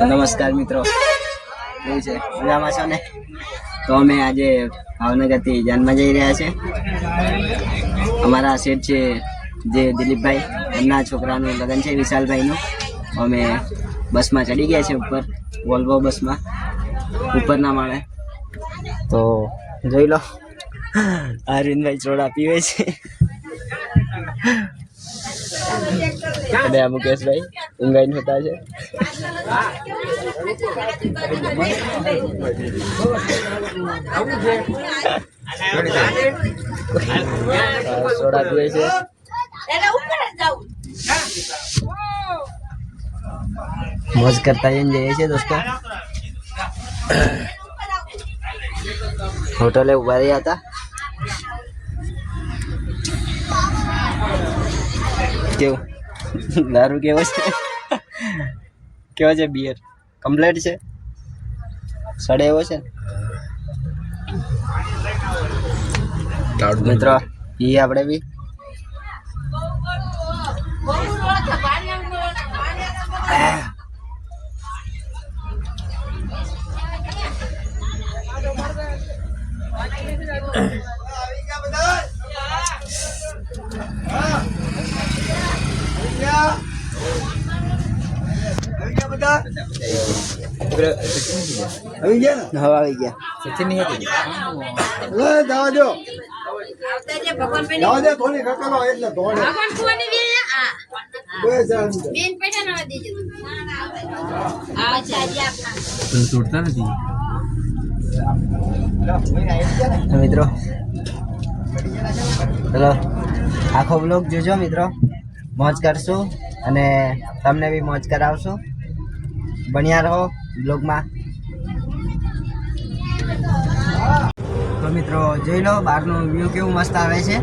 નમસ્કાર મિત્રો, કેવું છે? મજામાં છો ને? તો અમે આજે ભાવનગરથી જાનમાં જઈ રહ્યા છે. અમારા શેઠ છે જે દિલીપભાઈ, એમના છોકરાનું લગ્ન છે વિશાલભાઈનું. અમે બસમાં ચડી ગયા છે ઉપર, વોલ્વો બસમાં, ઉપરના માળે. તો જોઈ લો, અરવિંદભાઈ ચોડા પીવે છે અને આ મુકેશભાઈ ઊંઘાઈને હોતા છે. સોડા પીવે છે. મોજ કરતા જઈએ છીએ દોસ્તો. હોટલે ઉભા રહ્યા હતા. કેવું દારૂ કેવો છે? કેવો છે બિયર? કમ્પ્લેટ છે? સડે એવો છે મિત્રો. એ આપણે બી આવી ગયા. સચિન નહીં હતી. જવા દો, જવા દે. થોડી કકલો એટલે ધોળે તોડતા નથી મિત્રો. ચલો આખો બ્લોગ જોજો મિત્રો, મોજ કરશું અને તમને બી મોજ કરાવશું. બન્યા રહો બ્લોગમાં. તો મિત્રો જોઈ લો, બહારનું વ્યૂ કેવું મસ્ત આવે છે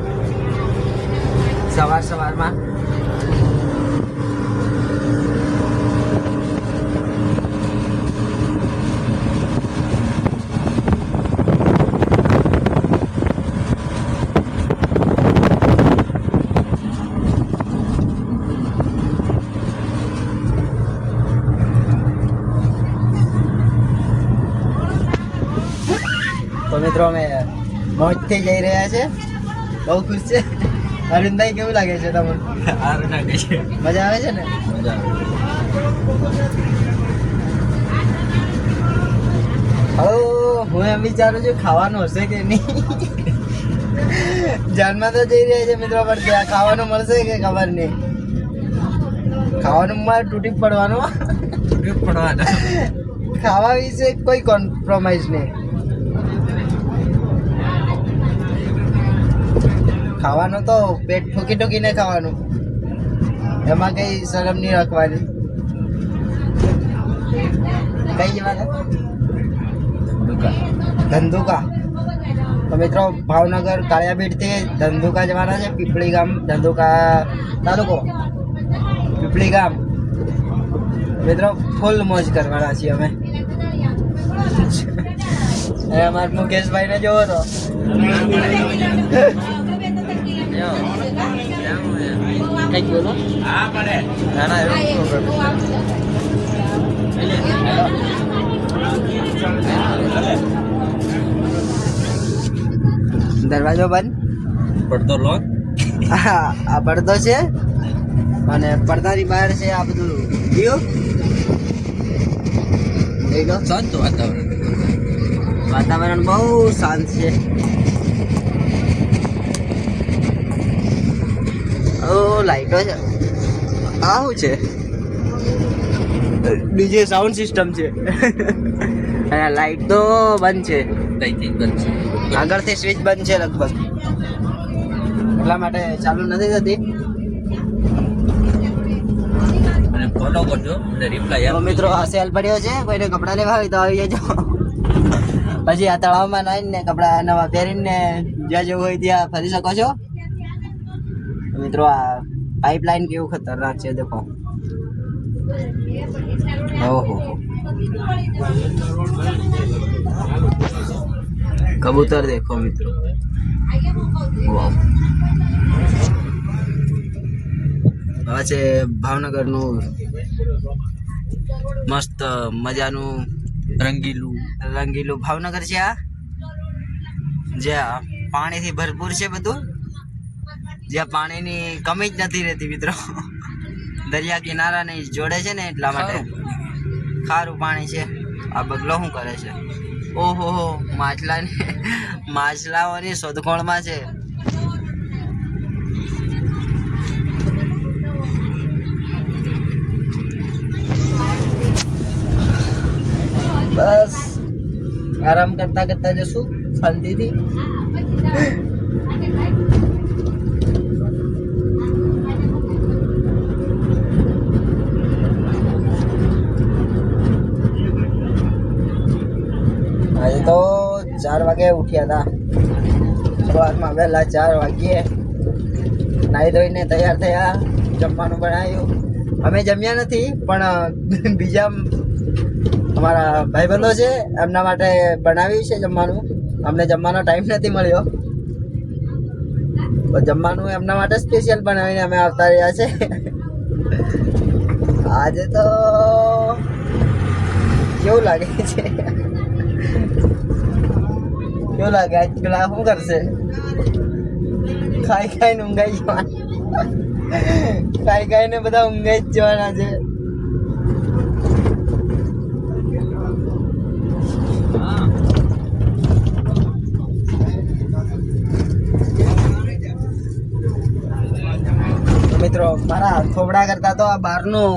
સવારમાં. તો મિત્રો અમે મોજથી જઈ રહ્યા છે. બહુ ખુશ છે. અરવિંદભાઈ કેવું લાગે છે તમને? મજા આવે છે ને? હવે હું એમ વિચારું છું ખાવાનું હશે કે નહીં. જાનમાં તો જઈ રહ્યા છે મિત્રો, પણ ત્યાં ખાવાનું મળશે કે ખબર નહીં. ખાવાનું મારે તૂટી પડવાનું. ખાવા વિશે કોઈ કોમ્પ્રોમાઇઝ નહીં. ખાવાનું તો પેટ ઠોકીને ખાવાનું, એમાં કઈ શરમ નહીં રાખવાની. કઈ જવાના? ધંધુકા. તો મિત્રો ભાવનગર કાળિયાબીડથી ધંધુકા જવાના છે. પીપળી ગામ, ધંધુકા તાલુકો, પીપળી ગામ. મિત્રો ફૂલ મોજ કરવાના છીએ અમે. અમારા મુકેશભાઈ ને જોવો તો કઈક બોલો. દરવાજો બંધ, પડદો લોક. આ પડદો છે અને પડદાની બહાર છે આ બધું વ્યૂ. શાંત વાતાવરણ બહુ શાંત છે. ઓ લાઈટો છે. આ શું છે? ડીજે સાઉન્ડ સિસ્ટમ છે. અને લાઈટ તો બંધ છે. આગળથી સ્વિચ બંધ છે લગભગ, એટલા માટે ચાલુ નથી થતી. ફોટો કરજો અને રિપ્લાય. મિત્રો આ સેલ પડ્યો છે, કોઈને કપડાં લેવા હોય તો આવી જજો. પછી આ તળાવમાં નાહીને કપડાં નવા પહેરીને જ્યાં જવું હોય ત્યાં ફરી શકો છો. મિત્રો આ પાઇપલાઇન કેવું ખતરનાક છે દેખો. ઓહો, કબૂતર દેખો મિત્રો. વાવ. આ છે ભાવનગરનું મસ્ત મજાનું રંગીલું ભાવનગર છે આ, જ્યાં પાણીથી ભરપૂર છે બધું, જ્યાં પાણીની કમી જ નથી રહેતી મિત્રો. દરિયા કિનારાની જોડે છે ને એટલા માટે ખારું પાણી છે. આ બગલો શું કરે છે? ઓહો માછલાઓની શોધખોળમાં છે. બસ આરામ કરતા કરતા જશું શાંતિથી. આજે તો 4 વાગે ઉઠ્યા હતા સવારમાં વહેલા 4 વાગ્યે. નાહી ધોઈને તૈયાર થયા, જમવાનું બનાવ્યું. અમે જમ્યા નથી પણ બીજા અમારા ભાઈબંધો છે એમના માટે બનાવ્યું છે જમવાનું. અમને જમવાનો ટાઈમ નથી મળ્યો તો જમવાનું એમના માટે સ્પેશિયલ બનાવીને અમે આવતા રહ્યા છે. આજે તો કેવું લાગે છે? કેવું લાગે? આજ પેલા શું કરશે? ખાઈને ઊંઘાઈ જવાના. ખાઈને બધા ઊંઘાઈ જ જવાના છે. મિત્રો મારા થોબડા કરતા તો આ બહારનું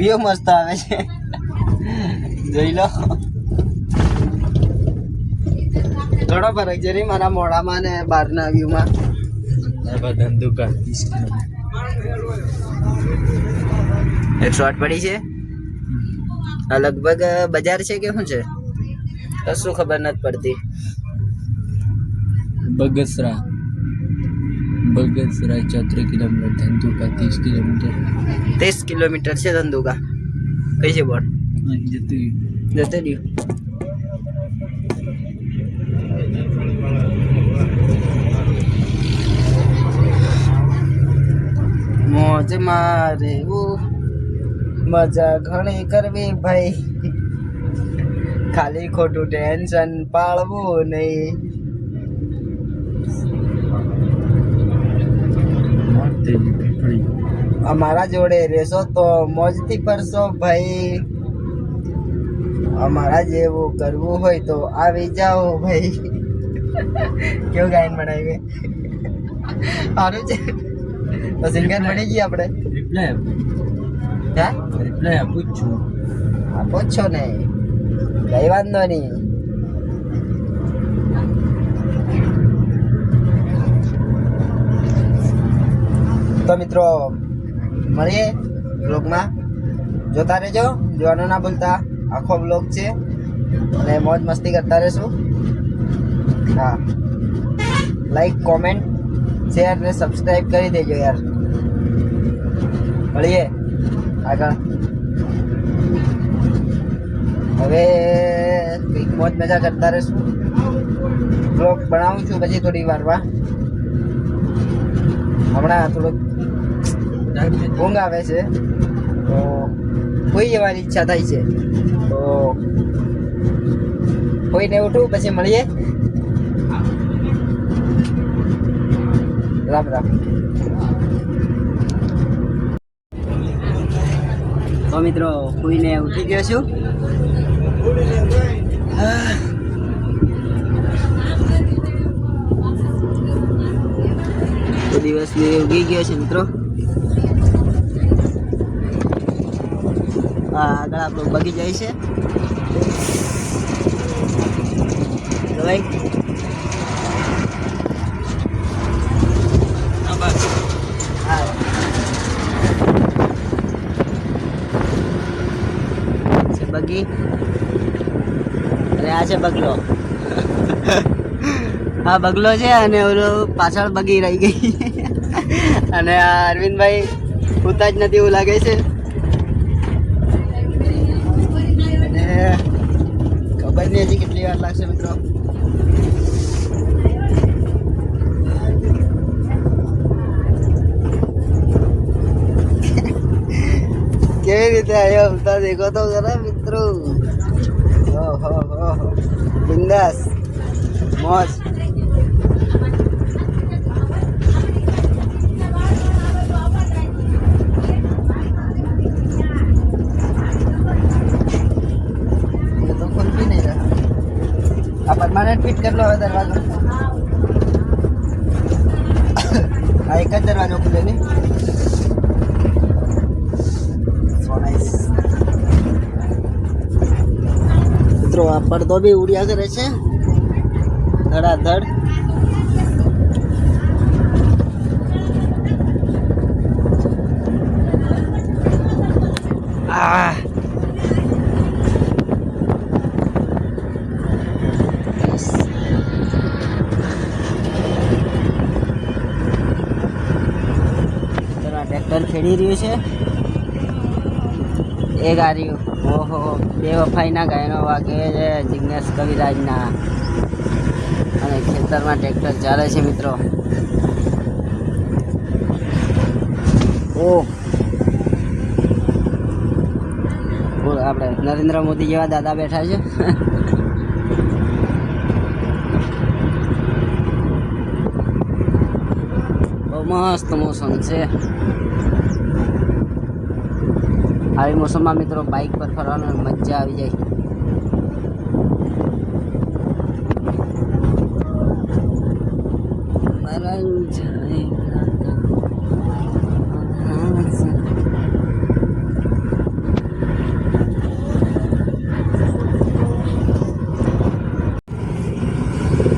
વ્યૂ મસ્ત આવે છે, જોઈ લો. ઘણો ફરક છે નહીં મારા મોઢામાં ને બહારના વ્યૂમાં. ધંધુકા 108 પડી છે. આ લગભગ બજાર છે કે શું છે કશું ખબર નથી પડતી. Bagasara 14 kilometre, Dhandhuka 30 kilometre. 30 kilometre છે ધંધુકા. કઈ છે બોર્ડ? જતું રહ્યું. મોજ મારે મજા ઘણી કરવી ભાઈ, ખાલી ખોટું ટેન્શન પાળવું નહીં. અમારા જોડે રહેશો તો મોજથી ફરશો ભાઈ, અમારા જેવું કરવું હોય તો આવી જાઓ ભાઈ. કેવું ગાયન બનાવી? સારું છે તો સિંગર બની ગઈ આપણે. રિપ્લાય આપું જ છું. આપો જ છો ને, કઈ વાંધો નહીં. તો મિત્રો મળીએ બ્લોગમાં, જોતા રહેજો, જોવાનું ના ભૂલતા. આખો બ્લોગ છે અને મોજ મસ્તી કરતા રહેશું. હા, લાઈક, કોમેન્ટ, શેર ને સબસ્ક્રાઈબ કરી દેજો યાર. મળીએ આગળ. હવે કંઈક મોજ મજા કરતા રહેશું. બ્લોગ બનાવું છું પછી થોડી વારમાં. હમણાં થોડુંક ઊંઘ આવે છે તો કોઈ જવાની ઈચ્છા થાય છે તો કોઈને ઉઠું, પછી મળીએ. રામ રામ. તો મિત્રો કોઈને ઉઠી ગયો છું. દિવસ ઉગી ગયો છે મિત્રો. આગળ આપણો બગી જાય છે. ભાઈ બગી અને આ છે બગલો. આ બગલો છે અને ઓલો પાછળ બગી રહી ગઈ. અને આ અરવિંદભાઈ ઉતા જ નથી એવું લાગે છે. અને ખબર નહીં હજી કેટલી વાર લાગશે મિત્રો. કેવી કેવી રીતે આવ્યો ઉતા દેખો તો જરા મિત્રો ઓહો બિંદાસ મોજ ये तो खुल भी नहीं रहा आप परमानेंट फिट कर लो હવે દરવાજો આ એક જ દરવાજો ખુલે ને મિત્રો આ પડદો બી ઉડ્યા કરે છે ધડાધડ આ ટ્રેક્ટર ખેડી રહ્યું છે એ ગાડી ઓહો બે વફાઈના ગાયનો વાગે છે જિગ્નેશ કવિરાજના અને ખેતરમાં ટ્રેક્ટર ચાલે છે મિત્રો ઓહ આપણે નરેન્દ્ર મોદી જેવા દાદા બેઠા છે બહુ મસ્ત મોસમ છે આવી મોસમમાં મિત્રો બાઇક પર ફરવાનો મજા આવી જાય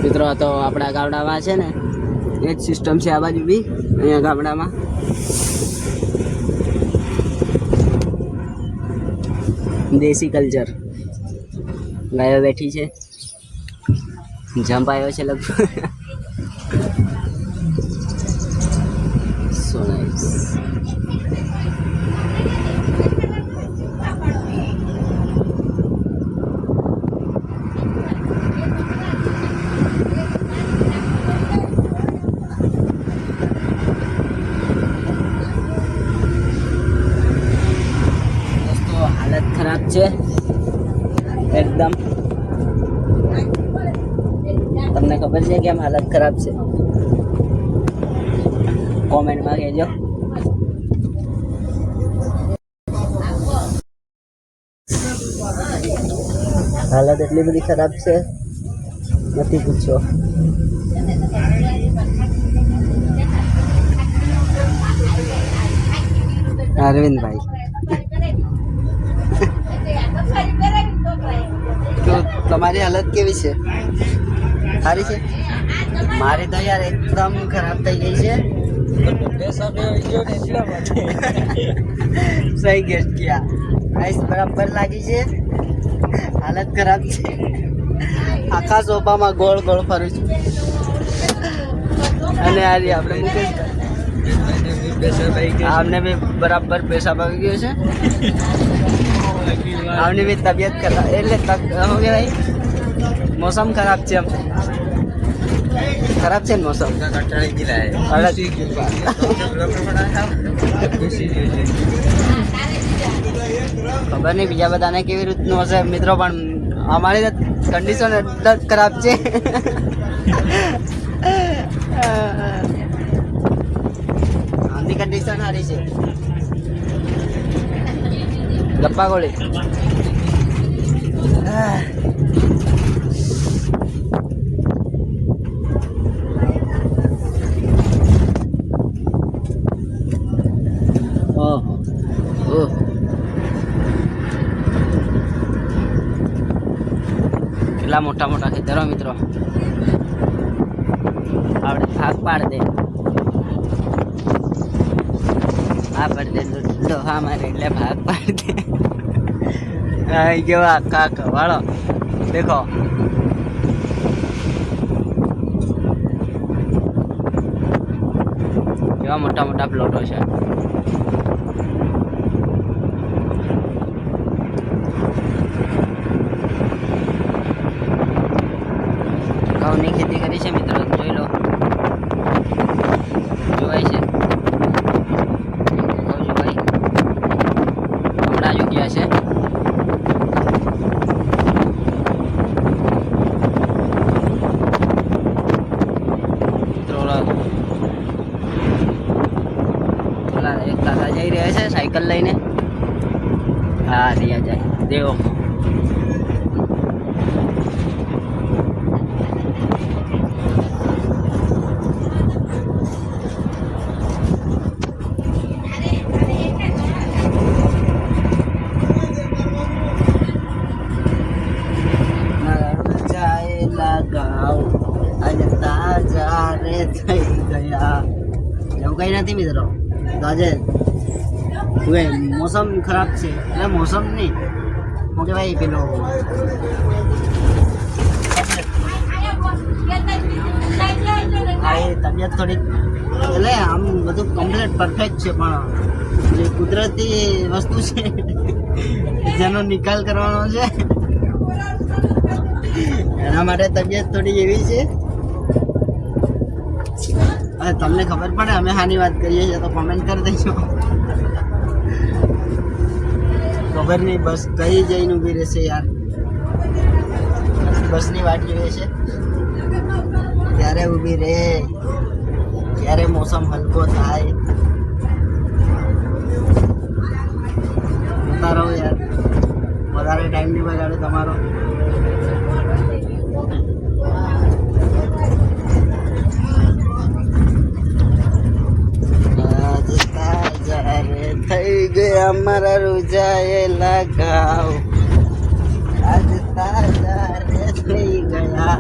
મિત્રો તો આપણા ગામડામાં છે ને એ જ સિસ્ટમ છે આ બાજુ બી અહીંયા ગામડામાં દેશી કલ્ચર ગાયો બેઠી છે જંપ આવ્યો છે લગભગ સો નાઇસ હાલત ખરાબ છે એકદમ તમને ખબર છે કેમ હાલત ખરાબ છે કોમેન્ટમાં કહેજો હાલત એટલી બધી ખરાબ છે નથી પૂછો અરવિંદભાઈ તો તમારી હાલત કેવી છે સારી છે મારી તો યાર એકદમ ખરાબ થઈ ગઈ છે સહી ગેસ કિયા આઈસ બરાબર લાગી છે હાલત ખરાબ છે આખા સોફામાં ગોળ ગોળ ફરું છું અને આ રહી આપણે મુકેશભાઈ આમને બી બરાબર પેશાબ આવી ગયો છે આમની બી તબિયત ખરાબ એટલે શું કહેવાય મોસમ ખરાબ છે એમ ખરાબ છે ને મોસમ ખબર નહીં બીજા બધાને કેવી રીતનું હશે મિત્રો પણ અમારી કન્ડિશન એટલી ખરાબ છે આમની કન્ડિશન સારી છે ગપ્પા ગોળી કેટલા મોટા મોટા ખેતરો મિત્રો આપણે ભાગ પાડ દે આ પાડ દે લોહા મારે એટલે ભાગ પાડ દે અહીં કેવા આખા આખા વાળો દેખો કેવા મોટા મોટા પ્લોટો છે ઘઉંની ખેતી કરી છે મિત્રો જોઈ લો જોવાય છે ઘઉં જોવાય ગયા છે. એક દાદા જઈ રહ્યા છે સાયકલ લઈને. હા રહ્યા જાય દેવો. એવું કઈ નથી મિત્રો. તો આજે મોસમ ખરાબ છે એટલે મોસમ નહીં હું કે ભાઈ પેલો તબિયત થોડીક એટલે આમ બધું કમ્પ્લીટ પરફેક્ટ છે પણ જે કુદરતી વસ્તુ છે જેનો નિકાલ કરવાનો છે એના માટે તબિયત થોડી એવી છે. હવે તમને ખબર પડે અમે હાની વાત કરીએ છીએ તો કોમેન્ટ કરી દેજો. ખબર નહીં બસ કઈ જઈને ઊભી રહેશે યાર. બસની વાટ જોઈએ છે ત્યારે ઊભી રહે ત્યારે મોસમ હલકો થાય. જોતા રહો યાર વધારે ટાઈમ નહીં બગાડે તમારો. થઈ ગયા મારા રૂજાયેલા ઘાવ આજ તાજા રે થઈ ગયા.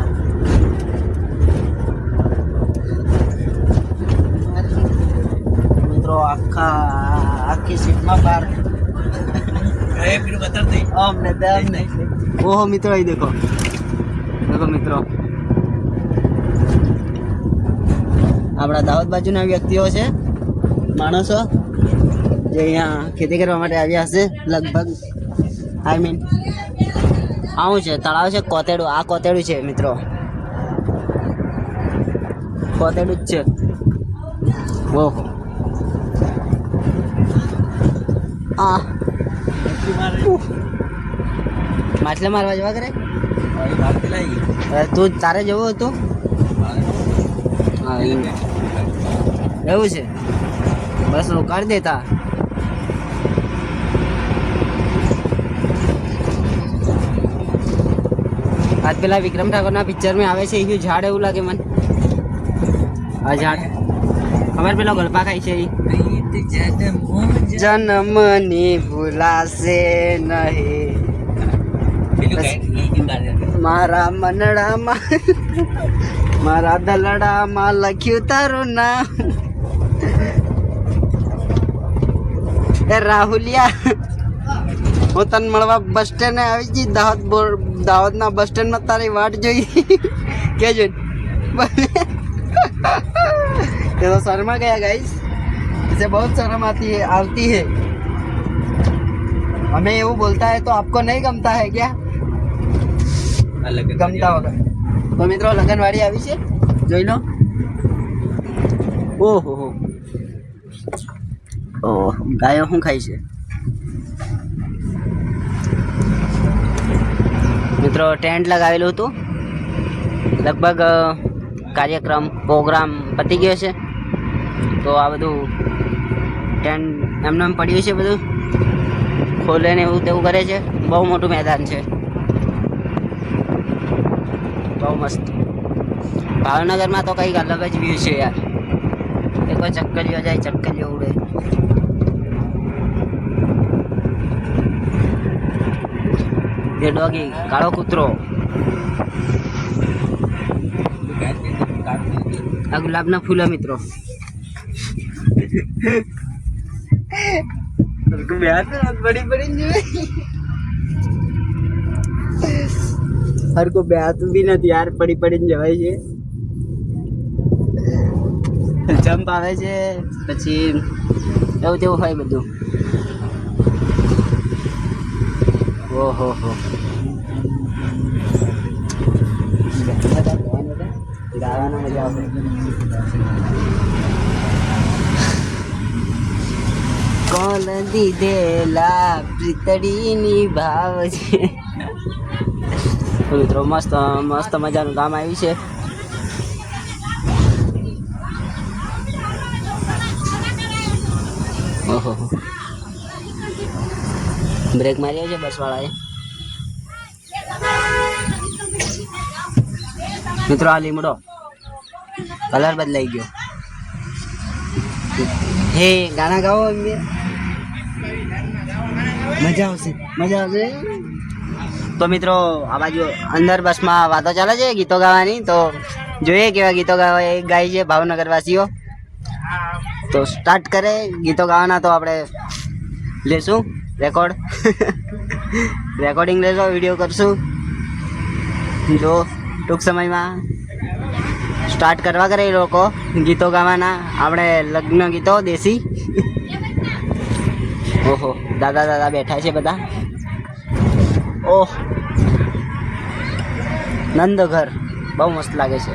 મિત્રો આખી સીટમાં બાર અમને ઓહો મિત્રો અહીં દેખો મિત્રો આપણા દાહોદ બાજુના વ્યક્તિઓ છે માણસો જે અહીંયા ખેતી કરવા માટે આવ્યા હશે લગભગ. આઈ મીન આવું છે તળાવ છે કોતેડું. આ કોતેડું છે મિત્રો કોતેડું જ છે. ઓહો હા માછલા મારવા જવા કરે તું તારે જવું હતું. હા એવું છે બસ રોકાડી દેતા. આજ પેલા વિક્રમ ઠાકોરના પિક્ચરમાં આવે છે એ ઝાડ એવું લાગે મને. આ ઝાડ અમારે પેલો ગળપા ખાય છે જન્મની ભૂલાશે નહીં મારા મનડામાં મારા દલડામાં લખ્યું તારું નામ. એ રાહુલિયા હું તને મળવા બસ સ્ટેન્ડ આવી જઈ દાહોદના બસ સ્ટેન્ડમાં તારી વાટ જોઈ કેજો. ये तो शर्मा गया गाइस. इसे बहुत शर्म आती है. हमें એવું બોલતા है तो आपको नहीं गमता है क्या? ગમતા વગર. તો મિત્રો લગનવાડી આવી છે જોઈ લો. ઓહો હો ઓહ ગાયો શું ખાય છે મિત્રો. ટેન્ટ લગાવેલું હતું લગભગ કાર્યક્રમ પ્રોગ્રામ પતી ગયો છે તો આ બધું ટેન્ટ એમને એમ પડ્યું છે બધું ખોલે ને એવું તેવું કરે છે. બહુ મોટું મેદાન છે બહુ મસ્ત. ભાવનગરમાં તો કંઈક અલગ જ વ્યૂ છે યાર. એ કોઈ ચક્કરીઓ જાય ચક્કરીઓ ઉડે. એ ડોગી કાળો કૂતરો. આ ગુલાબના ફૂલ મિત્રો. बड़ी हर को ब्यात भी નથી યાર. પડી પડીને જવાય છે. જમ્પ આવે છે પછી એવું તેવું હોય બધું. ઓહો હો ગાવાનો મજા આવે. કોલ દીધેલા પ્રીતડીની ભાવ છે. તો મિત્રો મસ્ત મસ્ત મજાનું કામ આવ્યું છે. ઓહો બ્રેક માર્યો છે બસ વાળાએ. મિત્રો આ લીમડો કલર બદલાઈ ગયો. હે ગાના ગાઓ એમને મજા આવશે મજા આવશે. તો મિત્રો આ બાજુ અંદર બસમાં વાતો ચાલે છે ગીતો ગાવાની. તો જોઈએ કેવા ગીતો ગાય છે ભાવનગર વાસીઓ. તો સ્ટાર્ટ કરે ગીતો ગાવાના. તો આપણે લેશું રેકોર્ડિંગ લેશો, વિડીયો કરશું. જો ટૂંક સમયમાં સ્ટાર્ટ કરવા કરે એ લોકો ગીતો ગાવાના. આપણે લગ્ન ગીતો દેશી. ઓહો દાદા બેઠા છે બધા. ઓહ નંદ ઘર બહુ મસ્ત લાગે છે.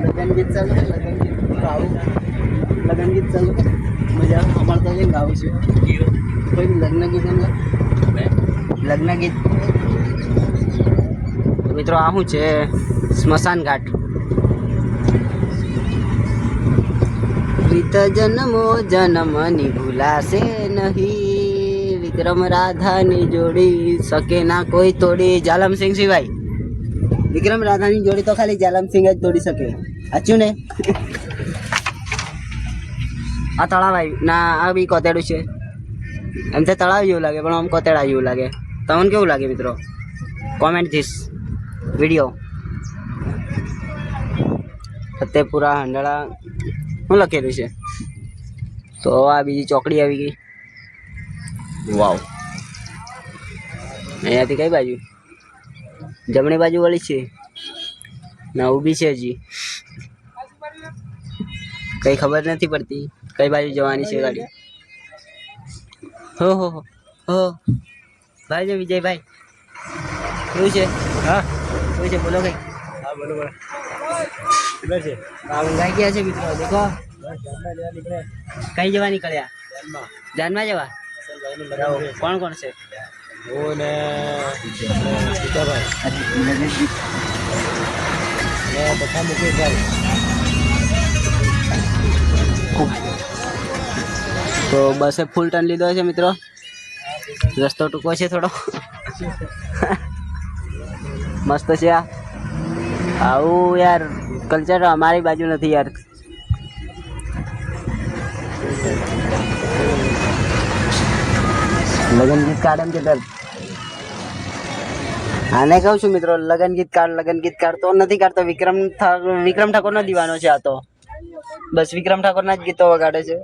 લગન ગીત ચાલુ મજા સાંભળતા જઈને ગાવું છું. કોઈ લગ્ન ગીત મિત્રો આ શું છે? સ્મશાન ઘાટ. પ્રીત જન્મો જન્મની ભૂલાશે નહીં, વિક્રમ રાધાની જોડી શકે ના કોઈ તોડી. જાલમસિંહ સિવાય વિક્રમ રાધાની જોડી તો ખાલી જાલમસિંહ જ તોડી શકે. સાચું ને? આ તળાવ આવ્યું ના, આ બી કોતેડું છે. એમ તો તળાવ જેવું લાગે પણ આમ કોતેડા જેવું લાગે. તમને કેવું લાગે મિત્રો? Comment this video. ફતેપુરા હંડળા શું લખેલું છે? તો આ બીજી ચોકડી આવી ગઈ. વાવ. અહીંયાથી કઈ બાજુ? જમણી બાજુ વળી છે ના ઊભી છે હજી. કઈ ખબર નથી પડતી કઈ બાજુ જવાની છે ગાડી. હો ભાઈ છે વિજયભાઈ. શું છે? હા શું છે બોલો ભાઈ. હા બોલો બોલો. છે ગાઈ ગયા છે મિત્રો. દેખો કઈ જવા નીકળ્યા? જાનમાં જવા. કોણ કોણ છે? તો બસે ફૂલ ટર્ન લીધો છે મિત્રો. રસ્તો ટૂંકો છે થોડો. મસ્ત છે આ. આવું યાર કલ્ચર અમારી બાજુ નથી યાર. લગન ગીત કાઢ એમ કે દર આને કહું છું મિત્રો, લગન ગીત કાઢ તો નથી કાઢતો. વિક્રમ ઠાકોર નો દીવાનો છે આ તો. બસ વિક્રમ ઠાકોર ના જ ગીતો વગાડે છે.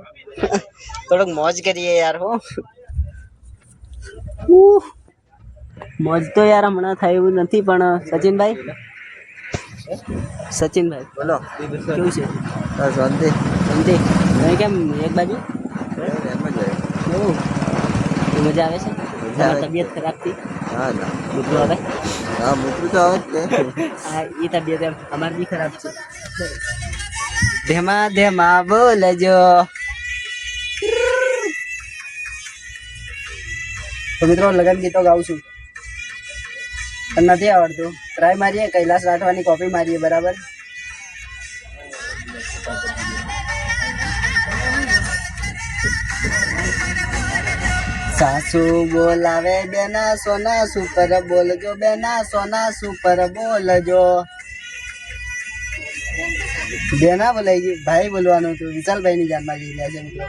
થોડોક મોજ કરીએ યાર. હો મોજ તો યાર હમણાં થાય એવું નથી. પણ સચિનભાઈ બોલો કેવું છે? શાંતિ તમે કેમ એક બાજુ મજા આવે છે? તબિયત ખરાબ થી મિત્રો આવે? હા મિત્રો તો આવે જ. હા એ તબિયત એમ અમારી બી ખરાબ છે. ધેમા બોલજો. તો મિત્રો લગન ગીતો ગાઉં છું પણ નથી આવડતું. ટ્રાય મારીએ. કૈલાસ રાઠવાની કોપી મારીએ. બરાબર. સાસુ બોલાવે બેના સોના સુપર બોલજો, બેના સોના સુપર બોલજો. બેના બોલાઈ ગઈ. ભાઈ બોલવાનું હતું. વિશાલભાઈ ની જાનમાં જઈ રહ્યા છે મિત્રો.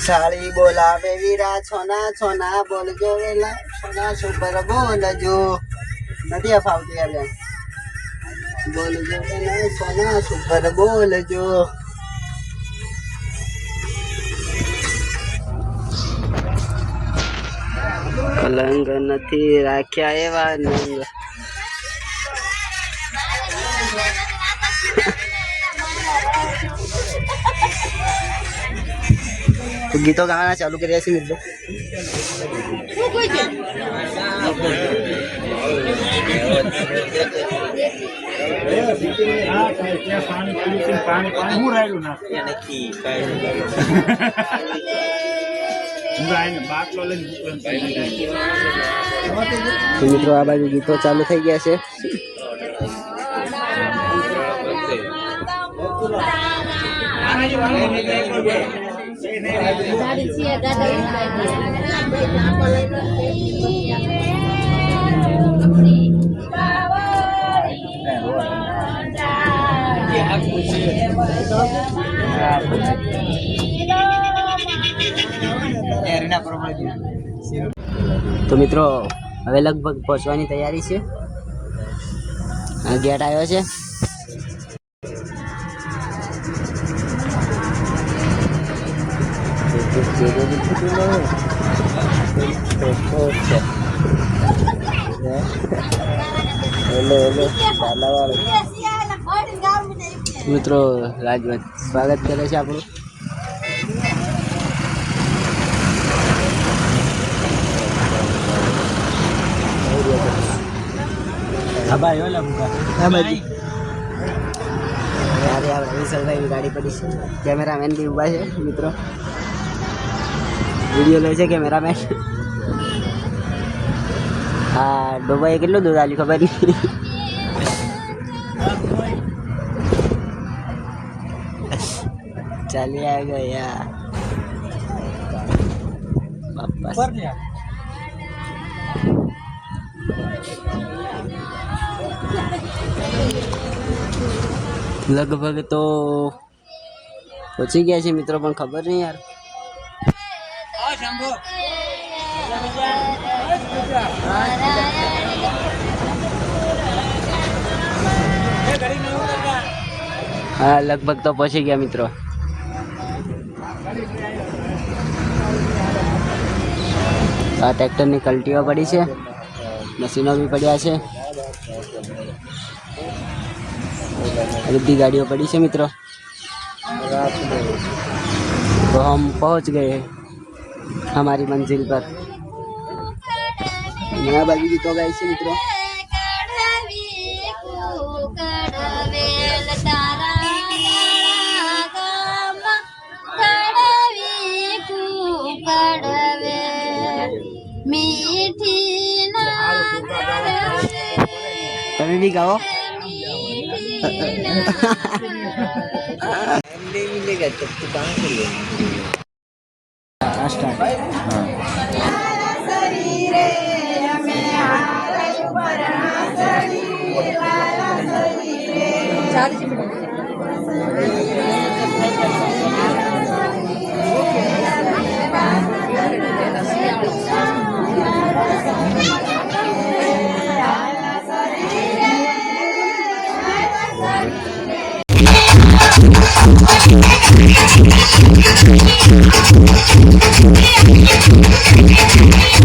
સાળી બોલાવે વીરા છોના છોના બોલજો, વેલા છોના સુપર બોલજો. નથી અફાવતું યાર. બોલજો વેલા છોના સુપર બોલજો. પલંગ નથી રાખ્યા એવા નંગ. તો ગીતો ગાવાના ચાલુ કર્યા છે મિત્રો. તો મિત્રો આ બાજુ ગીતો ચાલુ થઈ ગયા છે. તો મિત્રો હવે લગભગ પહોંચવાની તૈયારી છે. ગેટ આવ્યો છે. મિત્રો રાજવત સ્વાગત કરે છે આપણું. વિશાલભાઈ ગાડી પડી છે. કેમેરામેન બી ઉભા છે મિત્રો. વિડીયો લે છે કેમેરામેન. હા ડોબાએ કેટલું દૂધ આલ્યું ખબર નહીં. ચાલી આ ગયા બાપા. લગભગ તો પહોંચી ગયા છે મિત્રો, પણ ખબર નહીં યાર. હા લગભગ તો પહોંચી ગયા મિત્રો. આ ટ્રેક્ટરની કલ્ટીઓ પડી છે, મશીનો બી પડ્યા છે, બધી ગાડીઓ પડી છે મિત્રો. तो हम पहुंच गए हमारी मंजिल पर. नया बाजू गीतो गाय છે મિત્રો. તમે બી ગાઓ. मिलेगा तब तो कहाँ से Thank you.